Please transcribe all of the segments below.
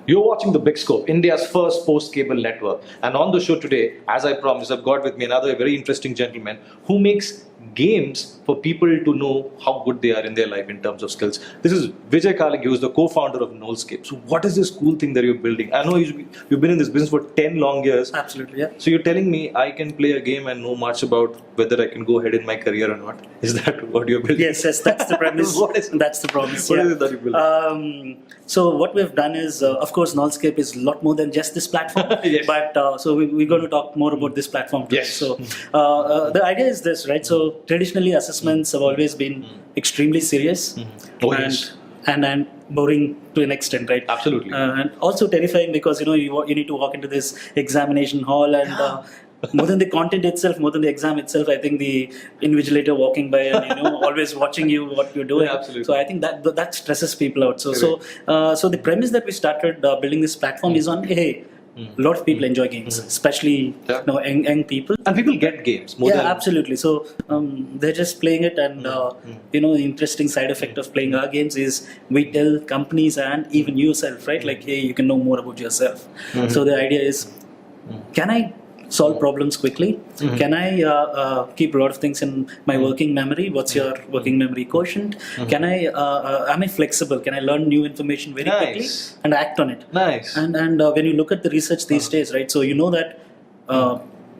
You're watching The Big Scope, India's first post-cable network. And on the show today, as I promised, I've got with me another very interesting gentleman who makes games for people to know how good they are in their life in terms of skills. This is Vijay Kalangi, who is the co-founder of Knolskape. So what is this cool thing that you're building? I know you've been in this business for 10 long years. Absolutely, yeah. So you're telling me I can play a game and know much about whether I can go ahead in my career or not? Is that what you're building? Yes, that's the premise. That's the promise. What is it that you build? So what we've done is, of course, Knolskape is a lot more than just this platform. Yes. But so we're going to talk more about this platform today. Yes. So the idea is this, right? So traditionally, assessments have always been extremely serious and boring to an extent, right? Absolutely. And also terrifying because you need to walk into this examination hall and. More than the content itself, more than the exam itself, I think the invigilator walking by and always watching you what you're doing. Yeah, absolutely. So I think that stresses people out. So the premise that we started building this platform is on a lot of people enjoy games, especially young people. And people get games more than... absolutely. So they're just playing it, and the interesting side effect of playing our games is we tell companies and even yourself, right? Like, hey, you can know more about yourself. So the idea is, can I solve problems quickly? Can I keep a lot of things in my working memory? What's your working memory quotient? Can I am I flexible? Can I learn new information very quickly and act on it? Nice. And when you look at the research these days, right? So you know that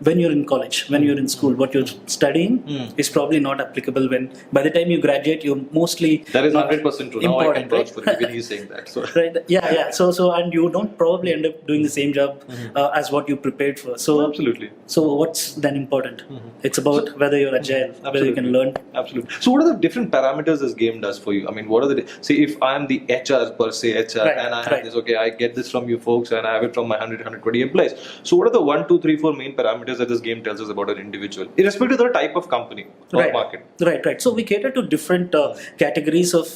when you're in college, when you're in school, what you're studying is probably not applicable when by the time you graduate, you're mostly that is 100% true. Now I can vouch for it when he's saying that. So. Right. Yeah. So and you don't probably end up doing the same job as what you prepared for. So absolutely. So what's then important? It's about whether you're agile, whether you can learn. Absolutely. So what are the different parameters this game does for you? I mean, what are the... See, if I'm the HR per se, and I have this, okay, I get this from you folks and I have it from my 120 employees. So what are the 1, 2, 3, 4 main parameters that this game tells us about an individual, irrespective of the type of company or market? Right. So we cater to different categories of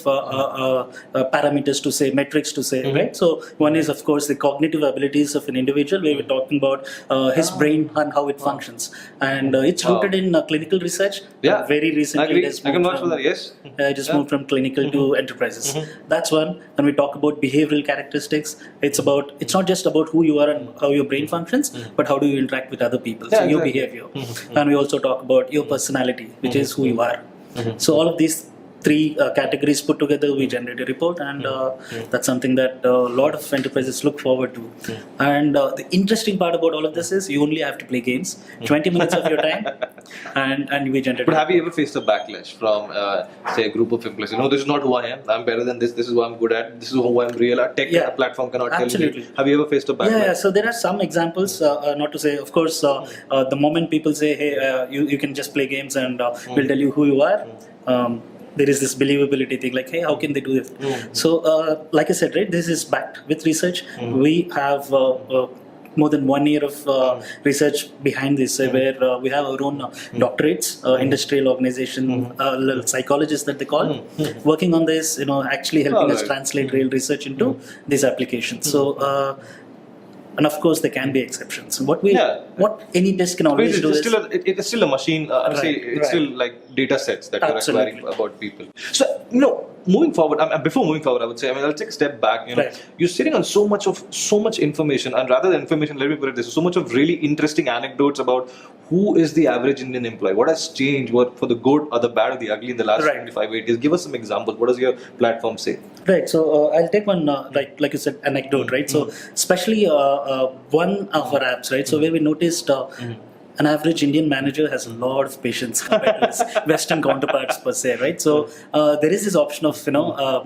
parameters to say, metrics to say, right? So one is, of course, the cognitive abilities of an individual, where we're talking about his brain and how it functions. And it's rooted in clinical research. Yeah. Very recently, I can vouch for that, yes. I just moved from clinical to enterprises. That's one. When we talk about behavioral characteristics, it's not just about who you are and how your brain functions, but how do you interact with other people. So your behavior. And we also talk about your personality, which is who you are. So all of these three categories put together, we generate a report, and that's something that a lot of enterprises look forward to. And the interesting part about all of this is you only have to play games, 20 minutes of your time, and we generate. But have you ever faced a backlash from, say, a group of employees? This is not who I am. I'm better than this. This is what I'm good at. This is who I'm real at. Tech platform cannot tell me. Have you ever faced a backlash? Yeah. So there are some examples. Not to say, of course, the moment people say, hey, you can just play games and we'll tell you who you are. There is this believability thing, like, hey, how can they do this? So, like I said, right, this is backed with research. We have more than 1 year of research behind this, where we have our own doctorates, industrial organization, psychologists that they call, working on this, actually helping us translate real research into these applications. So, and of course, there can be exceptions. What any test can always do is... It's still a machine. It's still like data sets that you're acquiring about people. So, moving forward, before moving forward, I would say, I'll take a step back. You're sitting on so much information, and rather than information, let me put it this: so much of really interesting anecdotes about who is the average Indian employee, what has changed, what for the good or the bad or the ugly in the last 25 years. Give us some examples. What does your platform say? Right. So I'll take one like you said, anecdote. Right. So especially one of our apps. Right. So where we noticed. An average Indian manager has a lot of patience compared to his Western counterparts per se, right? So there is this option of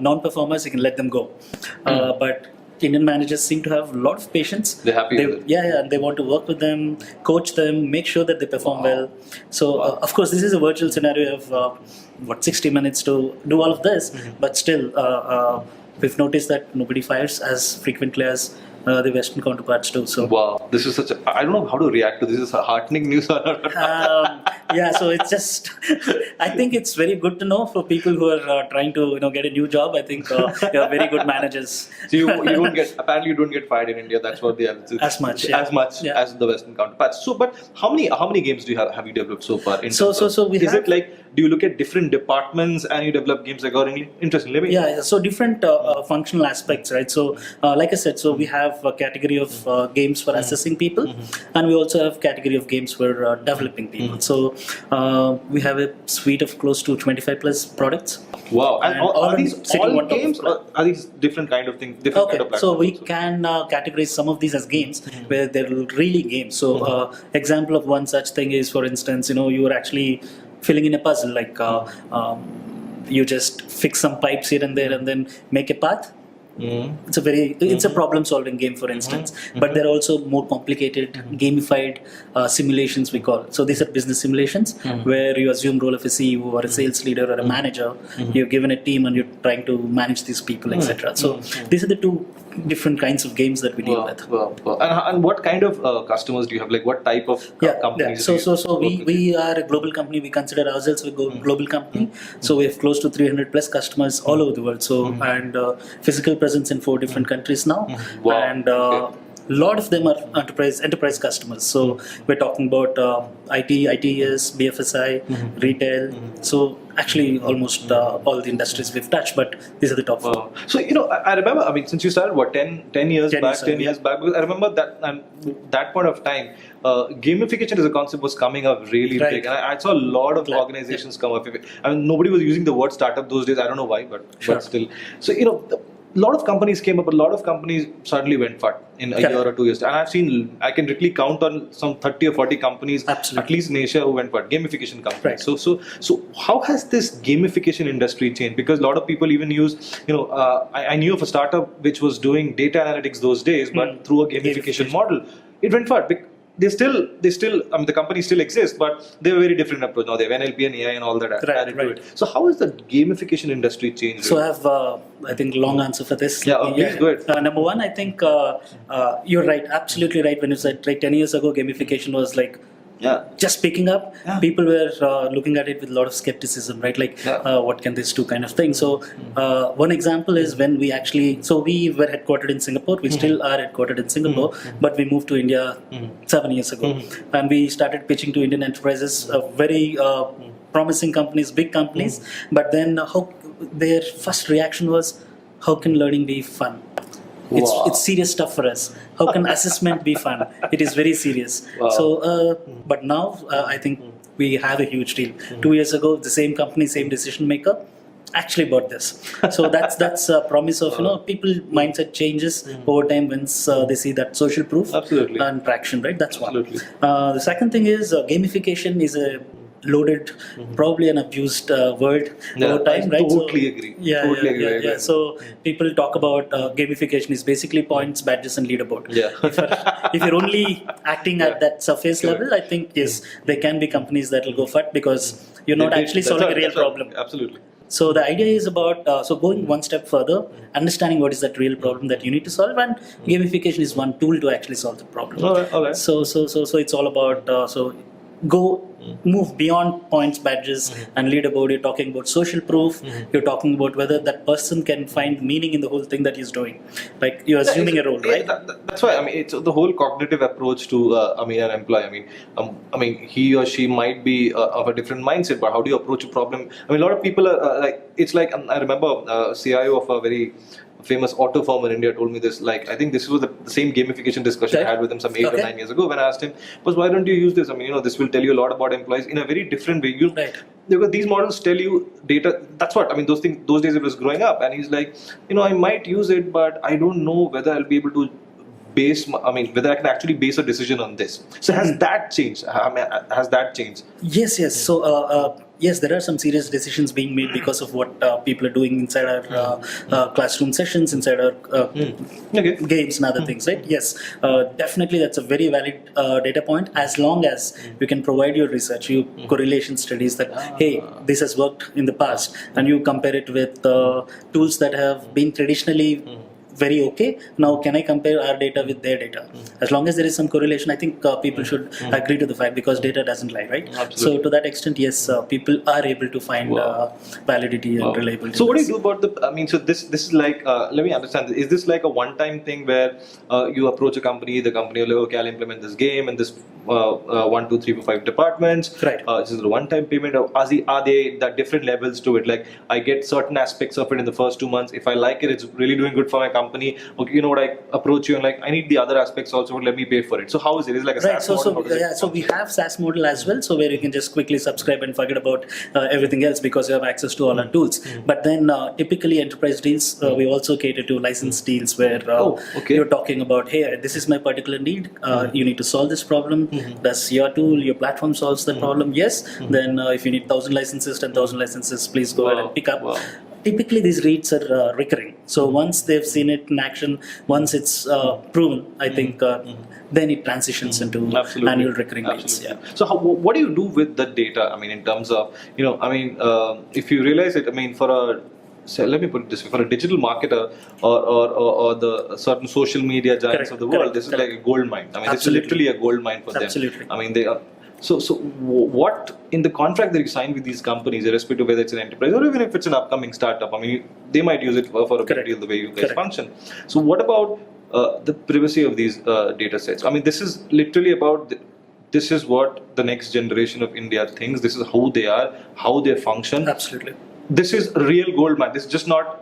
non-performers, you can let them go, but Indian managers seem to have a lot of patience. They're happy with it. Yeah, and they want to work with them, coach them, make sure that they perform well. So of course, this is a virtual scenario of 60 minutes to do all of this, but still we've noticed that nobody fires as frequently as the Western counterparts too. So wow, this is I don't know how to react to this. Is heartening news or not? yeah, so it's just I think it's very good to know for people who are trying to get a new job. I think you are very good managers. So you don't get, apparently you don't get fired in India. That's what as much as the Western counterparts. So, but how many games do you have you developed so far? So it like, do you look at different departments and you develop games accordingly? Interesting. Yeah, so different functional aspects, right? So like I said, so we have a category of games for assessing people, and we also have category of games for developing people. So we have a suite of close to 25 plus products. Wow. And are these all games or are these different kind of things? Different kind of platforms? So we can categorize some of these as games where they're really games. So example of one such thing is, for instance, you are actually filling in a puzzle, like you just fix some pipes here and there and then make a path. It's a problem solving game, for instance, but there are also more complicated gamified simulations, we call it. So these are business simulations where you assume role of a CEO or a sales leader or a manager. You're given a team and you're trying to manage these people, etc. So these are the two different kinds of games that we deal with. And what kind of customers do you have? Like what type of companies? So we are a global company. We consider ourselves a global company. So we have close to 300 plus customers all over the world. So and physical presence in 4 different countries now. And a lot of them are enterprise customers. So we're talking about IT, ITES, BFSI, retail. So actually almost all the industries we've touched, but these are the top 4. So I remember, since you started 10 years back, because I remember that that point of time, gamification as a concept was coming up really big, and I saw a lot of organizations come up. Nobody was using the word startup those days. I don't know why, but still. So a lot of companies came up, but a lot of companies suddenly went fat in a year or 2 years. And I can literally count on some 30 or 40 companies, at least in Asia, who went fat. Gamification companies. So how has this gamification industry changed? Because a lot of people even use, I knew of a startup which was doing data analytics those days, but through a gamification model, it went fat. They still, the company still exists, but they have a very different approach now. They have NLP and AI and all that added to it. So how has the gamification industry changed? So I have, I think, long answer for this. Please go ahead. Number one, I think you're right, absolutely right. When you said 10 years ago, gamification was like just picking up. People were looking at it with a lot of skepticism, right? Like, what can this do, kind of thing. So one example is when we were headquartered in Singapore. We still are headquartered in Singapore, but we moved to India 7 years ago, and we started pitching to Indian enterprises, very promising companies, big companies. But then their first reaction was, how can learning be fun? It's serious stuff for us. How can assessment be fun? It is very serious. So, but now I think we have a huge deal. 2 years ago, the same company, same decision maker, actually bought this. So that's a promise of people mindset changes over time once they see that social proof and traction. Right. That's one. The second thing is gamification is a loaded, probably an abused word over time, right? Totally agree. Yeah. So people talk about gamification is basically points, badges, and leaderboard. If you're only acting at that surface level, I think yes, there can be companies that will go fat because you're not actually solving a real problem. Absolutely. So the idea is about going one step further, understanding what is that real problem that you need to solve, and gamification is one tool to actually solve the problem. All right. So it's all about move beyond points, badges, and leaderboard. You're talking about social proof. You're talking about whether that person can find meaning in the whole thing that he's doing. Like you're assuming a role, right? That's why it's the whole cognitive approach to an employee. He or she might be of a different mindset, but how do you approach a problem? A lot of people are it's like I remember a CIO of a very famous auto firm in India told me this. Like, I think this was the same gamification discussion I had with him some 8 or 9 years ago when I asked him, "But why don't you use this? This will tell you a lot about employees in a very different way. Because these models tell you data. That's what those days it was growing up, and he's like, I might use it, but I don't know whether I'll be able to whether I can actually base a decision on this. So has that changed? Has that changed? Yes. So yes, there are some serious decisions being made because of what people are doing inside our classroom sessions, inside our games and other things, right? Yes, definitely that's a very valid data point, as long as you can provide your research, your correlation studies that, hey, this has worked in the past, and you compare it with tools that have been traditionally very okay. Now, can I compare our data with their data? As long as there is some correlation, I think people should agree to the fact, because data doesn't lie, right? Absolutely. So to that extent, yes, people are able to find validity and reliability. So what do you do about so this is like, let me understand, is this like a one-time thing where you approach a company, the company will, okay, I'll implement this game and this 1, 2, 3, 4, 5 departments. Right. This is a one-time payment. Or are they that different levels to it? Like, I get certain aspects of it in the first 2 months. If I like it, it's really doing good for my company. Okay, you know what? I approach you and like, I need the other aspects also. Let me pay for it. So how is it? Is it like a SaaS model? So we have SaaS model as well. So where you can just quickly subscribe and forget about everything else, because you have access to all our tools. But then typically enterprise deals, we also cater to license deals where you're talking about, hey, this is my particular need. You need to solve this problem. Does your tool, your platform solves the problem? Yes. Then if you need 1,000 licenses, 10,000 licenses, please go ahead and pick up. Typically, these reads are recurring. So once they've seen it in action, once it's proven, I think then it transitions into annual recurring rates. Yeah. So what do you do with the data? I mean, in terms of, if you realize it, so let me put it this way: for a digital marketer or the certain social media giants of the world, this is like a gold mine. I mean, this is literally a gold mine for them. I mean, they are. So what in the contract that you sign with these companies, irrespective of whether it's an enterprise or even if it's an upcoming startup, I mean, they might use it for a big deal the way you guys function. So what about the privacy of these data sets? I mean, this is literally about this is what the next generation of India thinks. This is who they are, how they function. Absolutely. This is real gold mine. This is just not,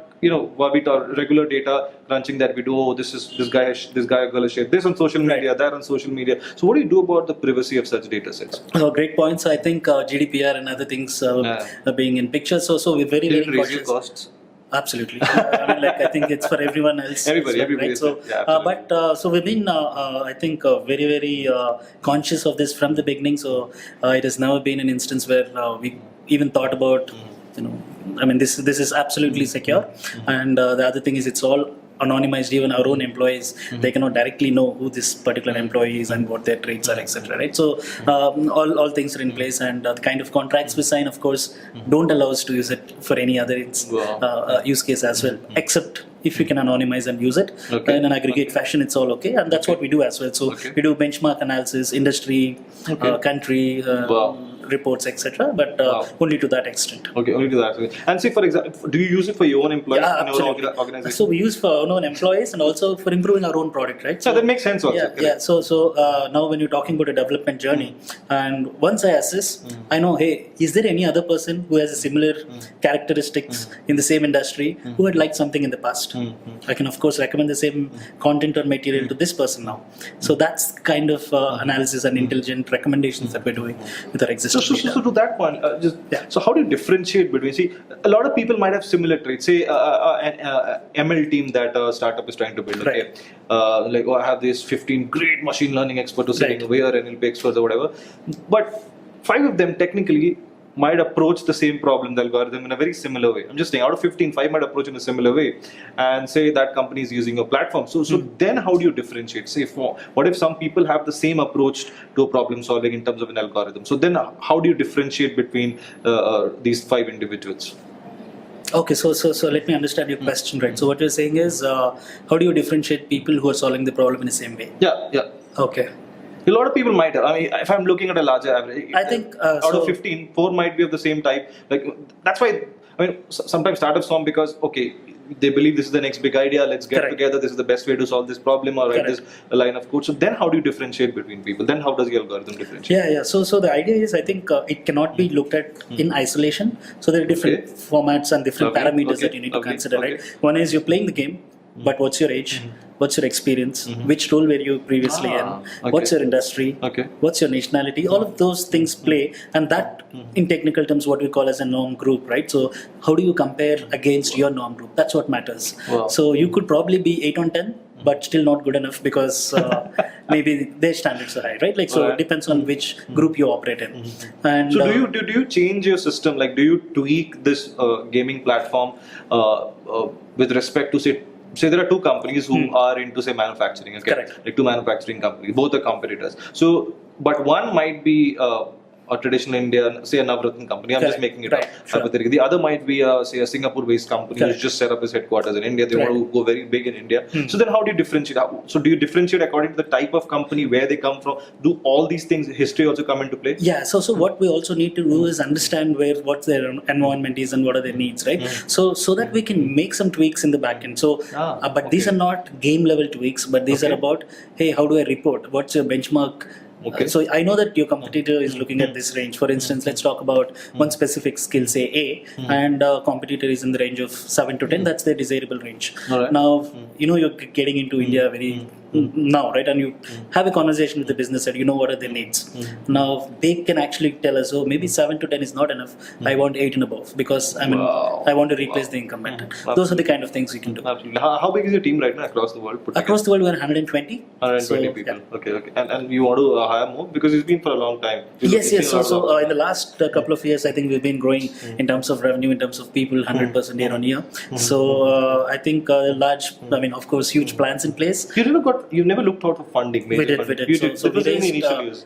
what we talk regular data crunching that we do. Oh, this guy or girl has shared this on social media, that on social media. So what do you do about the privacy of such data sets? Great points. I think GDPR and other things are being in picture. So we're very, very cautious. Raise costs. Absolutely. I think it's for everyone else. Everybody. Right? So we've been, I think, very, very conscious of this from the beginning. So it has never been an instance where we even thought about, this is absolutely secure. And the other thing is, it's all anonymized. Even our own employees, they cannot directly know who this particular employee is and what their traits are, etc. Right? So all things are in place, and the kind of contracts we sign, of course, don't allow us to use it for any other use case as well, except if you can anonymize and use it in an aggregate fashion. It's all okay, and that's what we do as well. So we do benchmark analysis, industry, country. Reports, etc., but only to that extent. Okay, only to that extent. And say, for example, do you use it for your own employees in your own organization? So we use for our own employees and also for improving our own product, right? So that makes sense also. Yeah. So now when you're talking about a development journey, and once I assess, I know, hey, is there any other person who has a similar characteristics in the same industry who had liked something in the past? I can, of course, recommend the same content or material to this person now. So that's kind of analysis and intelligent recommendations that we're doing with our existing. So to that point, so how do you differentiate between? See, a lot of people might have similar traits. Say an ML team that a startup is trying to build. Okay, like I have this 15 great machine learning experts who are sitting over here, NLP experts or whatever. But 5 of them technically might approach the same problem, the algorithm, in a very similar way. I'm just saying, out of 15, 5 might approach in a similar way, and say that company is using a platform. So then how do you differentiate? Say, what if some people have the same approach to problem solving in terms of an algorithm? So then how do you differentiate between these 5 individuals? Okay, so let me understand your question, right? So what you're saying is, how do you differentiate people who are solving the problem in the same way? Yeah. Okay. A lot of people might have. I mean, if I'm looking at a larger average, I think out of 15, 4 might be of the same type. Like that's why. I mean, sometimes startups form because they believe this is the next big idea. Let's get together. This is the best way to solve this problem, or write this line of code. So then, how do you differentiate between people? Then, how does the algorithm differentiate? Yeah. So the idea is, I think it cannot be looked at in isolation. So there are different formats and different parameters that you need to consider. Right. One is you're playing the game, but what's your age? What's your experience? Which role were you previously in? What's your industry? What's your nationality? All of those things play, and that, in technical terms, what we call as a norm group, right? So how do you compare against your norm group? That's what matters. So you could probably be 8 on 10, but still not good enough because maybe their standards are high, right? Like so, it depends on which group you operate in. And so do you change your system? Like, do you tweak this gaming platform with respect to say there are 2 companies who are into say manufacturing, okay? Correct. Like 2 manufacturing companies, both are competitors. So, but one might be a traditional India, say a Navratna company. I'm just making it up. Sure. The other might be say a Singapore-based company who's just set up its headquarters in India. They want to go very big in India. So then how do you differentiate? So do you differentiate according to the type of company, where they come from? Do all these things, history also come into play? Yeah. So what we also need to do is understand what their environment is and what are their needs, right? So that we can make some tweaks in the back end. So, but these are not game level tweaks, but these are about, hey, how do I report? What's your benchmark? So I know that your competitor is looking at this range. For instance, let's talk about one specific skill, say A, and competitor is in the range of 7 to 10. That's their desirable range. Now, you're getting into India very now, right? And you have a conversation with the business and what are their needs. Now, they can actually tell us, oh, maybe 7 to 10 is not enough. I want 8 and above because I want to replace the incumbent. Those are the kind of things we can do. Absolutely. How big is your team right now across the world? Across the world, we're 120. 120 people. Yeah. Okay. And you want to hire more because it's been for a long time. Yes. So in the last couple of years, I think we've been growing in terms of revenue, in terms of people, 100% year on year. So I think of course, huge plans in place. You never looked out for funding. We did. So we raised,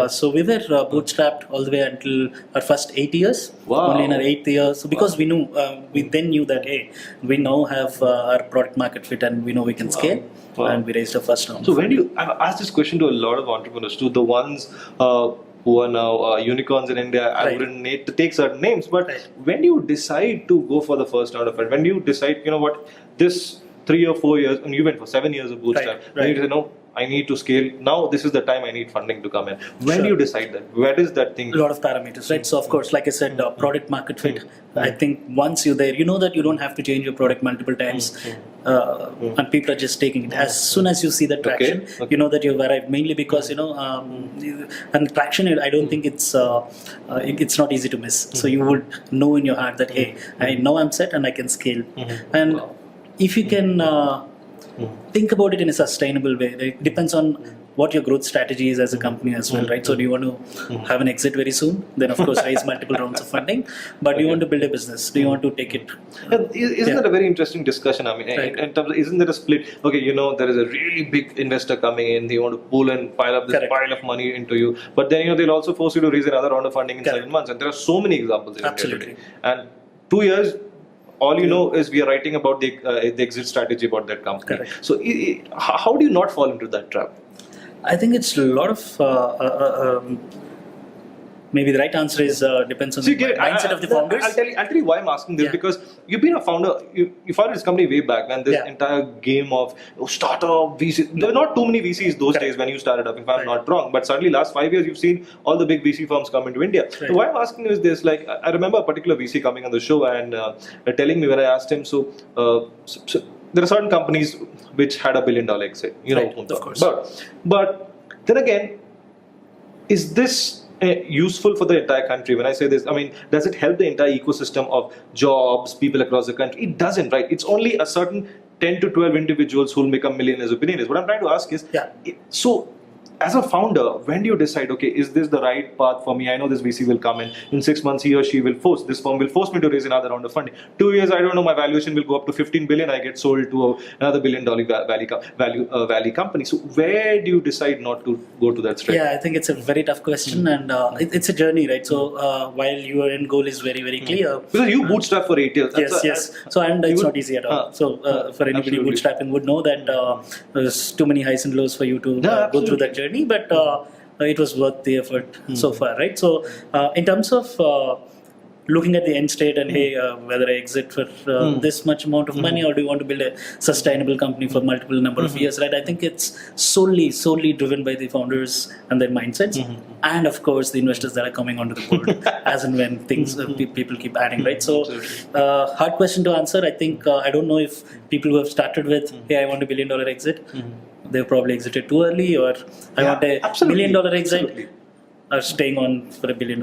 so we were bootstrapped all the way until our first 8 years. Wow. Only in our 8th year. So because we then knew that, hey, we now have our product market fit and we know we can scale. And we raised our first round. So I've asked this question to a lot of entrepreneurs, to the ones who are now unicorns in India. I wouldn't need to take certain names, but when do you decide to go for the first round of it? When do you decide, this 3 or 4 years, and you went for 7 years of bootstrap, when you say, no, I need to scale. Now this is the time I need funding to come in. When do you decide that? Where is that thing? A lot of parameters, right? So of course, like I said, product market fit. I think once you're there, you know that you don't have to change your product multiple times, and people are just taking it. As soon as you see the traction, you know that you've arrived. Mainly because and traction, I don't think it's not easy to miss. So you would know in your heart that, hey, I know I'm set and I can scale. And if you can think about it in a sustainable way, it depends on what your growth strategy is as a company as well, right? So do you want to have an exit very soon? Then of course raise multiple rounds of funding. But do you want to build a business? Do you want to take it? Isn't that a very interesting discussion? I mean, in terms of, isn't there a split? Okay, there is a really big investor coming in. They want to pull and pile up this pile of money into you. But then they'll also force you to raise another round of funding in 7 months. And there are so many examples in India today. And 2 years. All you know is we are writing about the exit strategy about that company. Correct. So how do you not fall into that trap? I think it's a lot of maybe the right answer is depends on the mindset of the founders. I'll tell you why I'm asking this, because you've been a founder. You founded this company way back when this entire game of startup VC. There were not too many VCs those days when you started up, if I'm not wrong. But suddenly last 5 years, you've seen all the big VC firms come into India. So why I'm asking you is this: like, I remember a particular VC coming on the show and telling me when I asked him, so there are certain companies which had $1 billion exit. Of course. But then again, is this useful for the entire country? When I say this, I mean, does it help the entire ecosystem of jobs, people across the country? It doesn't, right? It's only a certain 10 to 12 individuals who will become millionaires or billionaires. What I'm trying to ask is, so as a founder, when do you decide, okay, is this the right path for me? I know this VC will come in 6 months, he or she will this firm will force me to raise another round of funding. 2 years, I don't know, my valuation will go up to 15 billion, I get sold to another $1 billion value company. So where do you decide not to go to that straight? Yeah, I think it's a very tough question, and it's a journey, right? So while your end goal is very, very clear. Because you bootstrap for 8 years. Yes. So it's not easy at all. So for anybody bootstrapping would know that there's too many highs and lows for you to go through that journey. But it was worth the effort so far, right? So in terms of looking at the end state and whether I exit for this much amount of money, or do you want to build a sustainable company for multiple number of years, right? I think it's solely driven by the founders and their mindsets, and of course the investors that are coming onto the board as and when things people keep adding, right? So hard question to answer. I think I don't know if people who have started with I want $1 billion exit, they've probably exited too early, or I want a $1 million exit, or staying on for $1 billion.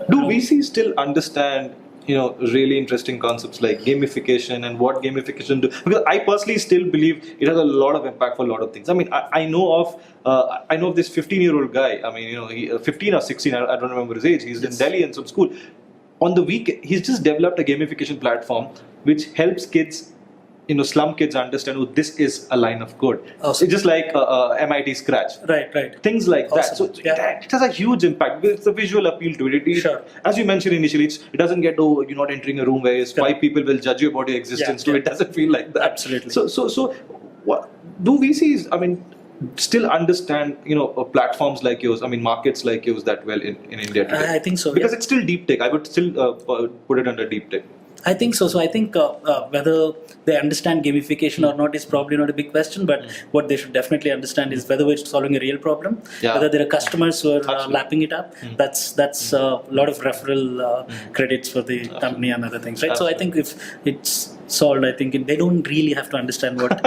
Do VCs still understand, really interesting concepts like gamification and what gamification do? Because I personally still believe it has a lot of impact for a lot of things. I mean, I know of this 15-year-old guy. I mean, he 15 or 16, I don't remember his age. He's in Delhi in some school. On the weekend, he's just developed a gamification platform which helps kids slum kids understand, oh, this is a line of code. Awesome. It's just like MIT Scratch. Right. Things like that. Awesome. So Yeah. it has a huge impact because it's a visual appeal to it. Sure. As you mentioned initially, it doesn't get, oh, you're not entering a room where five people will judge you about your existence. Yeah. So it doesn't feel like that. Absolutely. So what do VCs, still understand, platforms like yours, markets like yours that well in India today? I think so. Because it's still deep tech. I would still put it under deep tech. I think so. So I think whether they understand gamification or not is probably not a big question, but what they should definitely understand is whether it's solving a real problem, whether there are customers who are lapping it up. That's a lot of referral credits for the company and other things, right? So I think if it's solved, I think they don't really have to understand what.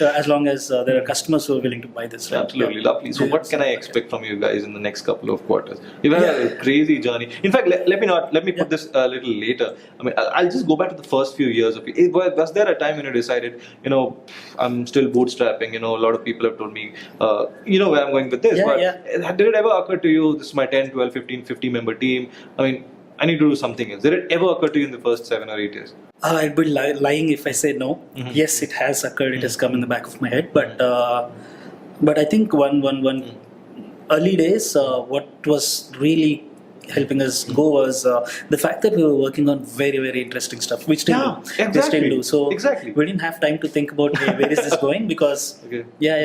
As long as there are customers who are willing to buy this. Right? Absolutely lovely. So what can I expect from you guys in the next couple of quarters? You've had a crazy journey. In fact, let me put this a little later. I'll just go back to the first few years of it. Was there a time when you decided, I'm still bootstrapping? A lot of people have told me, where I'm going with this. Did it ever occur to you, this is my 10, 12, 15, 50 member team? I need to do something else. Did it ever occur to you in the first 7 or 8 years? I'd be lying if I say no. Yes, it has occurred. It has come in the back of my head. But I think one early days, what was really helping us go was the fact that we were working on very, very interesting stuff. We still do. Exactly. We still do. So exactly. we didn't have time to think about, hey, where is this going? Because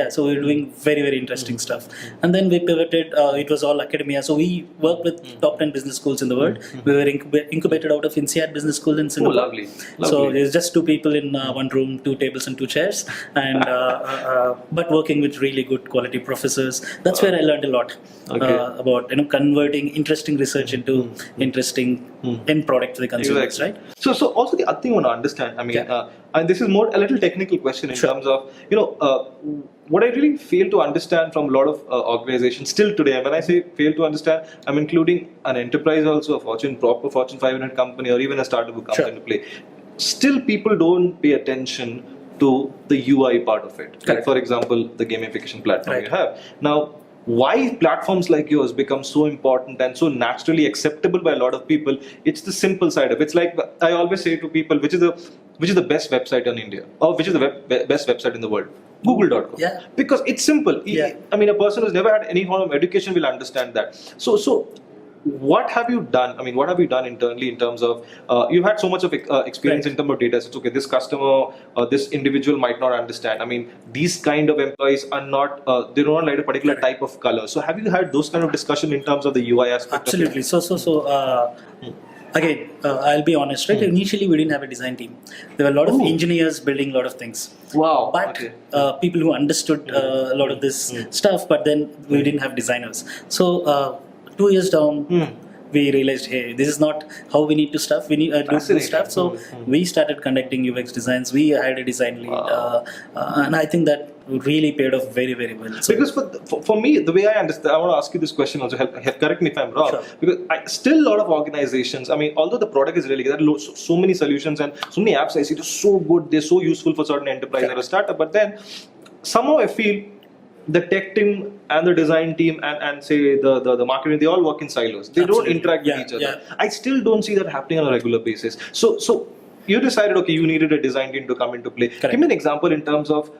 so we were doing very, very interesting stuff. And then we pivoted. It was all academia. So we worked with top 10 business schools in the world. We were incubated out of INSEAD Business School in Singapore. Oh, lovely. So there's just 2 people in one room, 2 tables and 2 chairs, and but working with really good quality professors. That's where I learned a lot about converting interesting research into interesting end product for the consumers, right? So also the other thing I want to understand, and this is more a little technical question in terms of, what I really fail to understand from a lot of organizations still today, and when I say fail to understand, I'm including an enterprise also, a proper Fortune 500 company or even a startup who comes into play. Still people don't pay attention to the UI part of it. Like, for example, the gamification platform you have. Now, why platforms like yours become so important and so naturally acceptable by a lot of people? It's the simple side of it. It's like I always say to people, which is the best website in India, or which is the best website in the world? Google.com. Because it's simple. A person who's never had any form of education will understand that. So what have you done? What have you done internally in terms of, you've had so much of experience in terms of data sets. Okay, this customer, this individual might not understand. These kind of employees are not, they don't like a particular type of color. So have you had those kind of discussion in terms of the UI aspect? Absolutely. Again, I'll be honest, right? Initially, we didn't have a design team. There were a lot of engineers building a lot of things. Wow. But people who understood a lot of this stuff, but then we didn't have designers. So 2 years down, we realized, hey, this is not how we need to stuff. We need do good stuff. So we started conducting UX designs. We hired a design lead, and I think that really paid off very, very well. So, because for me, the way I understand, I want to ask you this question also. Correct me if I'm wrong. Because still a lot of organizations. Although the product is really good, there are so many solutions and so many apps I see. They're so good. They're so useful for certain enterprise or a startup. But then somehow I feel the tech team and the design team and say the marketing, they all work in silos. They don't interact with each other. I still don't see that happening on a regular basis. So you decided, okay, you needed a design team to come into play. Give me an example in terms of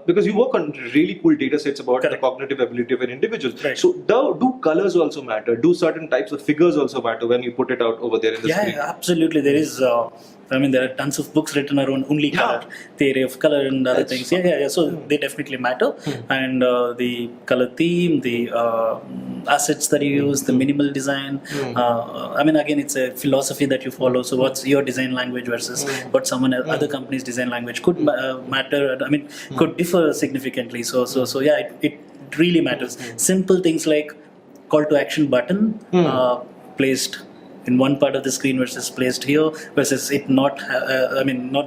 because you work on really cool data sets about the cognitive ability of an individual. So do colors also matter? Do certain types of figures also matter when you put it out over there in the screen? Yeah, absolutely. There is. There are tons of books written around only color, theory of color and other things. So they definitely matter. And the color theme, the assets that you use, the minimal design. Again, it's a philosophy that you follow. So what's your design language versus what other company's design language could matter. Could differ significantly. So it really matters. Simple things like call to action button placed in one part of the screen versus placed here versus it not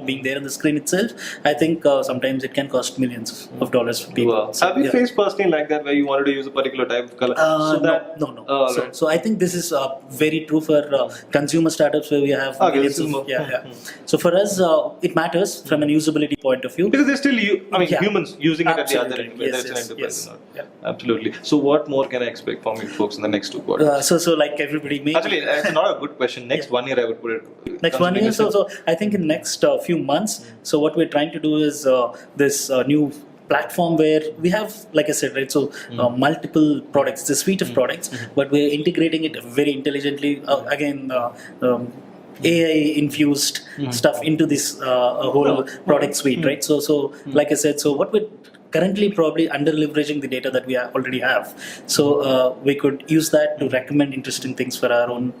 being there on the screen itself. I think sometimes it can cost millions of dollars for people. Wow. Have you faced personally like that where you wanted to use a particular type of color? No. So I think this is very true for consumer startups where we have millions of So for us, it matters from an usability point of view. Because they're still humans using it at the other end, whether it's an enterprise or not. Absolutely. So what more can I expect from you folks in the next 2 quarters? So like everybody, actually, it's not not a good question. Next 1 year, I would put it. Next 1 year, so I think in next few months. So what we're trying to do is this new platform where we have, like I said, right, so multiple products, it's a suite of products, but we're integrating it very intelligently. Again, AI infused stuff into this whole product suite, right? So like I said, so what we're currently probably under leveraging the data that we already have. So we could use that to recommend interesting things for our own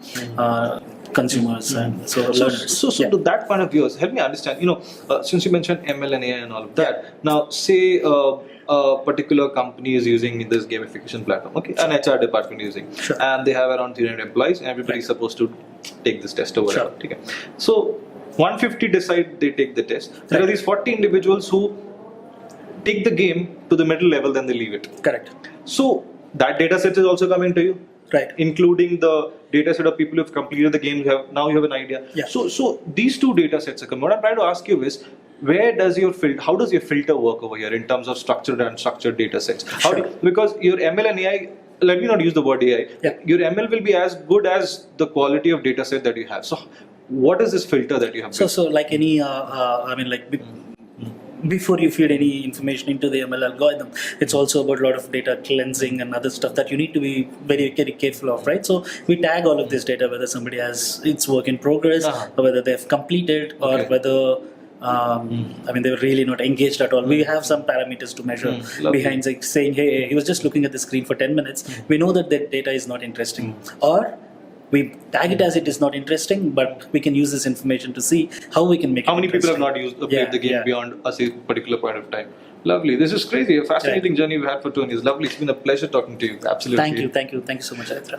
consumers and learners. So to that point of view, help me understand, since you mentioned ML and AI and all of that, now say a particular company is using this gamification platform, okay, an HR department using, and they have around 300 employees and everybody is supposed to take this test or whatever. Okay. So 150 decide they take the test. There are these 40 individuals who take the game to the middle level, then they leave it. Correct. So that data set is also coming to you. Right. Including the data set of people who have completed the game, now you have an idea. Yeah. So these two data sets are coming. What I'm trying to ask you is, how does your filter work over here in terms of structured and unstructured data sets? Because your ML and AI, let me not use the word AI, your ML will be as good as the quality of data set that you have. So what is this filter that you have? So like any, before you feed any information into the ML algorithm, it's also about a lot of data cleansing and other stuff that you need to be very, very careful of, right? So we tag all of this data, whether somebody has its work in progress, or whether they've completed, or whether they were really not engaged at all. We have some parameters to measure behind, like saying, hey, he was just looking at the screen for 10 minutes. We know that the data is not interesting. Or we tag it as it is not interesting, but we can use this information to see how we can make it many people have not played the game beyond a particular point of time. Lovely. This is crazy. A fascinating journey we've had for 2 years. Lovely. It's been a pleasure talking to you. Absolutely. Thank you so much, Aritra.